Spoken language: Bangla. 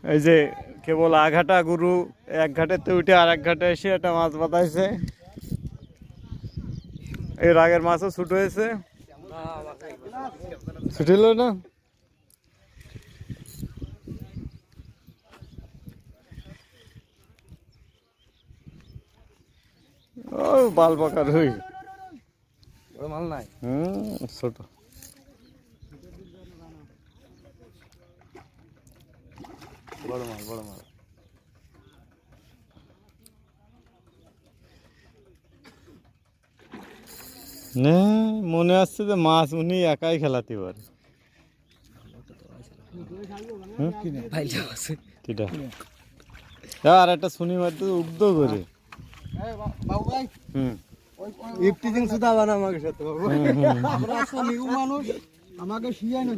এই যে কেবল আঘাটা গরু এক ঘাটেতে উঠে আর এক ঘাটে এসে একটা মাছ বাঁধাইছে। এর আগের মাছও ছুট হয়েছে, ছুটিল না। ও বাল পাকা রুই, মাল নাই। ছোট। বড় মাল, বড় মাল। না মনে আসছে যে মাছ উনি একাই খেলাতে পারে। আর একটা শুনি মারতে উগ্ধ করে। বাবু ভাই, ইফটিজিং সুদা বানা আমাকে সাথে বাবু। আমরা আসলে নিউ মানুষ, আমাকে শিয়াই না।